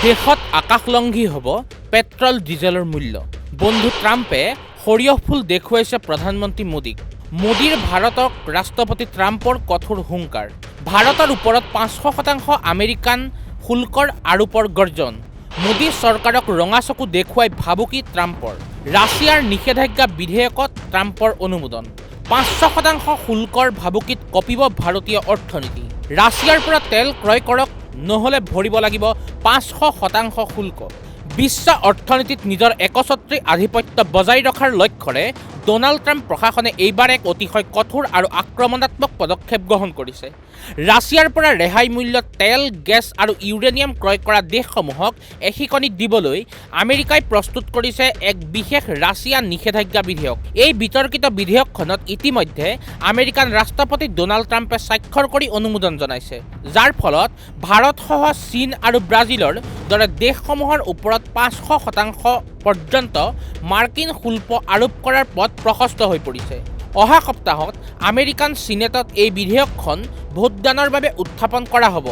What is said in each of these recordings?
দেশত আকাশলংঘী হ'ব পেট্ৰল ডিজেলৰ মূল্য। বন্ধু ট্ৰাম্পে সৰিয়হ ফুল দেখুৱাইছে প্ৰধানমন্ত্ৰী মোদীক। মোদীৰ ভাৰতক ৰাষ্ট্ৰপতি ট্ৰাম্পৰ কঠোৰ হুংকাৰ। ভাৰতৰ ওপৰত ৫০০% আমেৰিকান শুল্কৰ আৰোপৰ গৰ্জন। মোদী চৰকাৰক ৰঙা চকু দেখুৱাই ভাবুকি ট্ৰাম্পৰ। ৰাছিয়াৰ নিষেধাজ্ঞা বিধেয়কত ট্ৰাম্পৰ অনুমোদন। ৫০০% শুল্কৰ ভাবুকিত কঁপিব ভাৰতীয় অৰ্থনীতি। ৰাছিয়াৰ পৰা তেল ক্ৰয় কৰক, নহ'লে ভৰিব লাগিব ৫০০% শুল্ক। বিশ্ব অৰ্থনীতিত নিজৰ একছত্ৰী আধিপত্য বজাই ৰখাৰ লক্ষ্যৰে ডোনাল্ড ট্ৰাম্প প্ৰশাসনে এইবাৰ এক অতিশয় কঠোৰ আৰু আক্ৰমণাত্মক পদক্ষেপ গ্ৰহণ কৰিছে। ৰাছিয়াৰ পৰা ৰেহাই মূল্যত তেল, গেছ আৰু ইউৰেনিয়াম ক্ৰয় কৰা দেশসমূহক এশিকনি দিবলৈ আমেৰিকাই প্ৰস্তুত কৰিছে এক বিশেষ ৰাছিয়া নিষেধাজ্ঞা বিধেয়ক। এই বিতৰ্কিত বিধেয়কখনত ইতিমধ্যে আমেৰিকান ৰাষ্ট্ৰপতি ডোনাল্ড ট্ৰাম্পে স্বাক্ষৰ কৰি অনুমোদন জনাইছে, যাৰ ফলত ভাৰতসহ চীন আৰু ব্ৰাজিলৰ দৰে দেশসমূহৰ ওপৰত ৫০০% পৰ্যন্ত মাৰ্কিন শুল্ক আৰোপ কৰাৰ পথ প্ৰশস্ত হৈ পৰিছে। অহা সপ্তাহত আমেৰিকান চিনেটত এই বিধেয়কখন ভোটদানৰ বাবে উত্থাপন কৰা হ'ব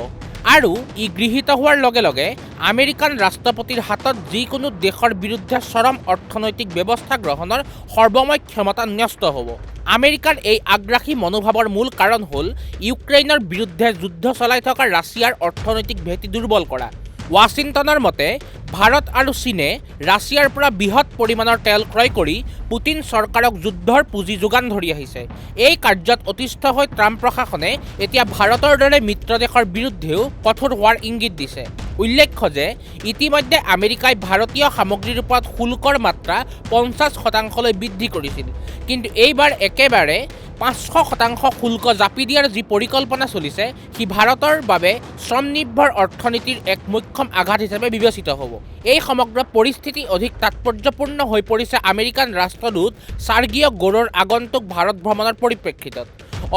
আৰু ই গৃহীত হোৱাৰ লগে লগে আমেৰিকান ৰাষ্ট্ৰপতিৰ হাতত যিকোনো দেশৰ বিৰুদ্ধে চৰম অৰ্থনৈতিক ব্যৱস্থা গ্ৰহণৰ সৰ্বময় ক্ষমতা ন্যস্ত হ'ব। আমেৰিকাৰ এই আগ্ৰাসী মনোভাৱৰ মূল কাৰণ হ'ল ইউক্ৰেইনৰ বিৰুদ্ধে যুদ্ধ চলাই থকা ৰাছিয়াৰ অৰ্থনৈতিক ভেটি দুৰ্বল কৰা। ৱাশ্বিংটনৰ মতে ভাৰত আৰু চীনে ৰাছিয়াৰ পৰা বৃহৎ পৰিমাণৰ তেল ক্ৰয় কৰি পুটিন চৰকাৰক যুদ্ধৰ পুঁজি যোগান ধৰি আহিছে। এই কাৰ্যত অতিষ্ঠ হৈ ট্ৰাম্প প্ৰশাসনে এতিয়া ভাৰতৰ দৰে মিত্ৰ দেশৰ বিৰুদ্ধেও কঠোৰ হোৱাৰ ইংগিত দিছে। উল্লেখ্য যে ইতিমধ্যে আমেৰিকাই ভাৰতীয় সামগ্ৰীৰ ওপৰত শুল্কৰ মাত্ৰা ৫০%লৈ বৃদ্ধি কৰিছিল, কিন্তু এইবাৰ একেবাৰে ৫০০% শুল্ক জাপি দিয়াৰ যি পৰিকল্পনা চলিছে সি ভাৰতৰ বাবে শ্ৰমনিৰ্ভৰ অৰ্থনীতিৰ এক মুখ্যম আঘাত হিচাপে বিবেচিত হ'ব। এই সমগ্ৰ পৰিস্থিতি অধিক তাৎপৰ্যপূৰ্ণ হৈ পৰিছে আমেৰিকান ৰাষ্ট্ৰদূত চাৰ্গিঅ' গৌৰৰ আগন্তুক ভাৰত ভ্ৰমণৰ পৰিপ্ৰেক্ষিতত।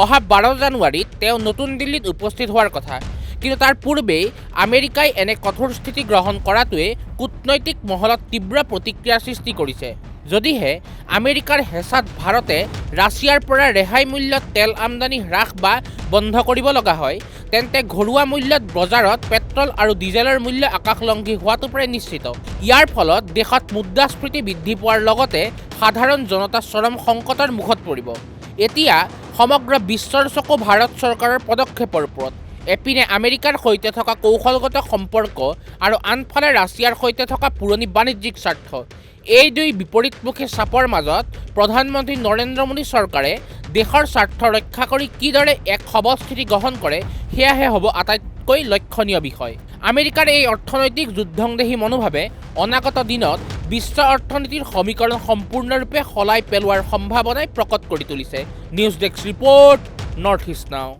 অহা ১২ জানুৱাৰীত তেওঁ নতুন দিল্লীত উপস্থিত হোৱাৰ কথা, কিন্তু তাৰ পূৰ্বেই আমেৰিকাই এনে কঠোৰ স্থিতি গ্ৰহণ কৰাটোৱে কূটনৈতিক মহলত তীব্ৰ প্ৰতিক্ৰিয়াৰ সৃষ্টি কৰিছে। যদিহে আমেৰিকাৰ হেঁচাত ভাৰতে ৰাছিয়াৰ পৰা ৰেহাই মূল্যত তেল আমদানি হ্ৰাস বা বন্ধ কৰিব লগা হয়, তেন্তে ঘৰুৱা মূল্যত বজাৰত পেট্ৰল আৰু ডিজেলৰ মূল্য আকাশলংঘী হোৱাটো প্ৰায় নিশ্চিত। ইয়াৰ ফলত দেশত মুদ্ৰাস্ফীতি বৃদ্ধি পোৱাৰ লগতে সাধাৰণ জনতা চৰম সংকটৰ মুখত পৰিব। এতিয়া সমগ্ৰ বিশ্বৰ চকু ভাৰত চৰকাৰৰ পদক্ষেপৰ ওপৰত। এপিনে আমেৰিকাৰ সৈতে থকা কৌশলগত সম্পৰ্ক আৰু আনফালে ৰাছিয়াৰ সৈতে থকা পুৰণি বাণিজ্যিক স্বাৰ্থ। এই দুই বিপৰীতমুখী চাপৰ মাজত প্ৰধানমন্ত্ৰী নৰেন্দ্ৰ মোদী চৰকাৰে দেশৰ স্বাৰ্থ ৰক্ষা কৰি কিদৰে এক সবল স্থিতি গ্ৰহণ কৰে সেয়াহে হ'ব আটাইতকৈ লক্ষণীয় বিষয়। আমেৰিকাৰ এই অৰ্থনৈতিক যুদ্ধংদেহী মনোভাৱে অনাগত দিনত বিশ্ব অৰ্থনীতিৰ সমীকৰণ সম্পূৰ্ণৰূপে সলাই পেলোৱাৰ সম্ভাৱনাই প্ৰকট কৰি তুলিছে। News desk report, north east নাও।